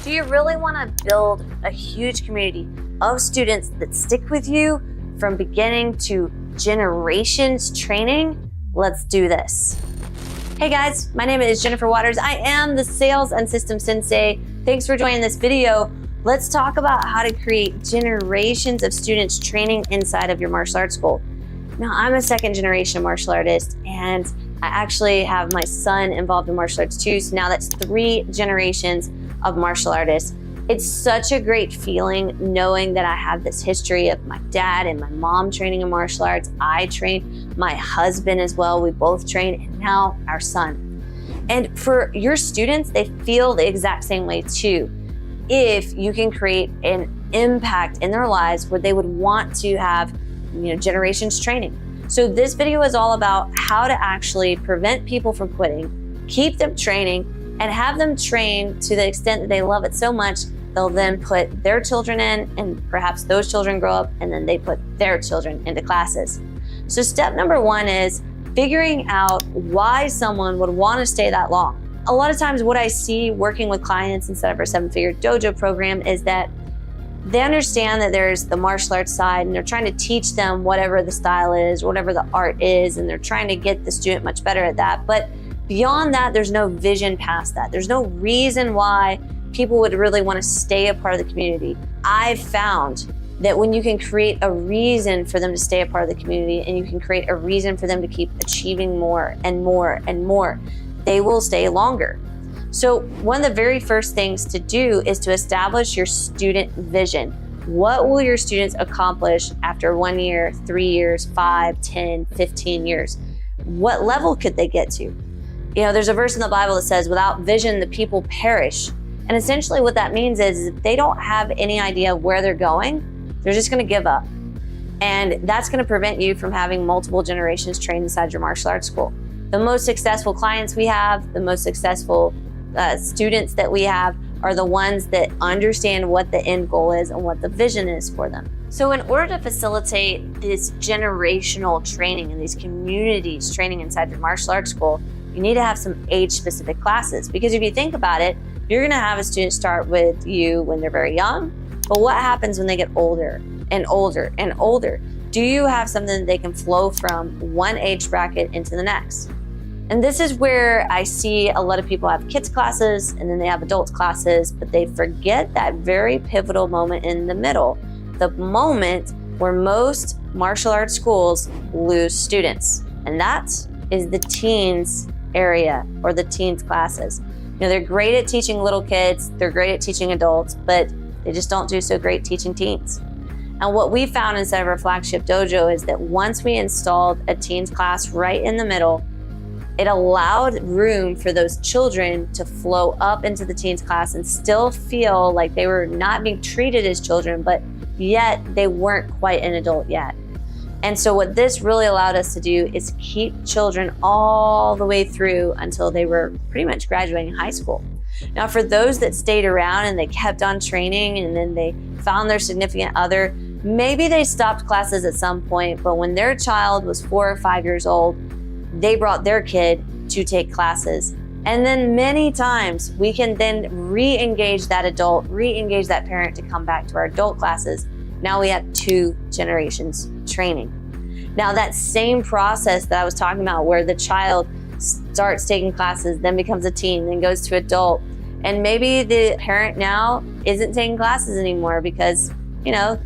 Do you really want to build a huge community of students that stick with you from beginning to generations training? Let's do this. Hey guys, my name is Jennifer Waters. I am the Sales and Systems Sensei. Thanks for joining this video. Let's talk about how to create generations of students training inside of your martial arts school. Now, I'm a second generation martial artist, and I actually have my son involved in martial arts too. So now that's 3 generations of martial artists. It's such a great feeling knowing that I have this history of my dad and my mom training in martial arts. I train, my husband as well. We both train, and now our son. And for your students, they feel the exact same way too. If you can create an impact in their lives where they would want to have, generations training. So this video is all about how to actually prevent people from quitting, keep them training, and have them train to the extent that they love it so much, they'll then put their children in, and perhaps those children grow up, and then they put their children into classes. So step number 1 is figuring out why someone would want to stay that long. A lot of times what I see working with clients inside of our 7-figure dojo program is that they understand that there's the martial arts side, and they're trying to teach them whatever the style is, whatever the art is, and they're trying to get the student much better at that. But beyond that, there's no vision past that. There's no reason why people would really want to stay a part of the community. I've found that when you can create a reason for them to stay a part of the community, and you can create a reason for them to keep achieving more and more and more, they will stay longer. So one of the very first things to do is to establish your student vision. What will your students accomplish after 1 year, 3 years, 5, 10, 15 years? What level could they get to? There's a verse in the Bible that says, without vision, the people perish. And essentially what that means is if they don't have any idea of where they're going, they're just gonna give up. And that's gonna prevent you from having multiple generations trained inside your martial arts school. The most successful clients we have, the most successful students that we have are the ones that understand what the end goal is and what the vision is for them. So in order to facilitate this generational training and these communities training inside your martial arts school, you need to have some age-specific classes. Because if you think about it, you're gonna have a student start with you when they're very young, but what happens when they get older and older and older? Do you have something that they can flow from one age bracket into the next? And this is where I see a lot of people have kids classes and then they have adults classes, but they forget that very pivotal moment in the middle, the moment where most martial arts schools lose students. And that is the teens area or the teens classes. They're great at teaching little kids, they're great at teaching adults, but they just don't do so great teaching teens. And what we found inside of our flagship dojo is that once we installed a teens class right in the middle, it allowed room for those children to flow up into the teens class and still feel like they were not being treated as children, but yet they weren't quite an adult yet. And so what this really allowed us to do is keep children all the way through until they were pretty much graduating high school. Now, for those that stayed around and they kept on training and then they found their significant other, maybe they stopped classes at some point, but when their child was 4 or 5 years old, they brought their kid to take classes. And then many times we can then re-engage that adult, re-engage that parent to come back to our adult classes. Now we have 2 generations training. Now that same process that I was talking about where the child starts taking classes, then becomes a teen, then goes to adult, and maybe the parent now isn't taking classes anymore because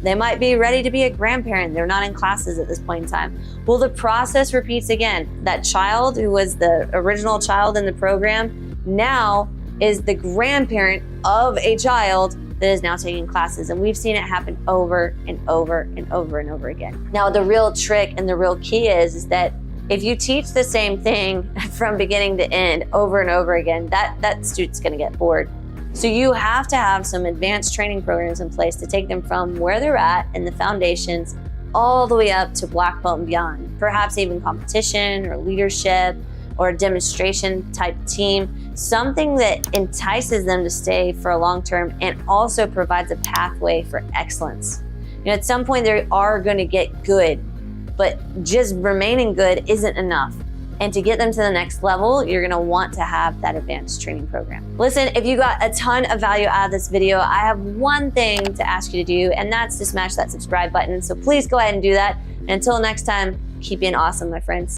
they might be ready to be a grandparent. They're not in classes at this point in time. Well, the process repeats again. That child who was the original child in the program now is the grandparent of a child that is now taking classes. And we've seen it happen over and over and over and over again. Now, the real trick and the real key is that if you teach the same thing from beginning to end over and over again, that student's gonna get bored. So you have to have some advanced training programs in place to take them from where they're at in the foundations all the way up to black belt and beyond, perhaps even competition or leadership or a demonstration type team, something that entices them to stay for a long term and also provides a pathway for excellence. At some point they are going to get good, but just remaining good isn't enough. And to get them to the next level, you're gonna want to have that advanced training program. Listen, if you got a ton of value out of this video, I have one thing to ask you to do, and that's to smash that subscribe button. So please go ahead and do that. And until next time, keep being awesome, my friends.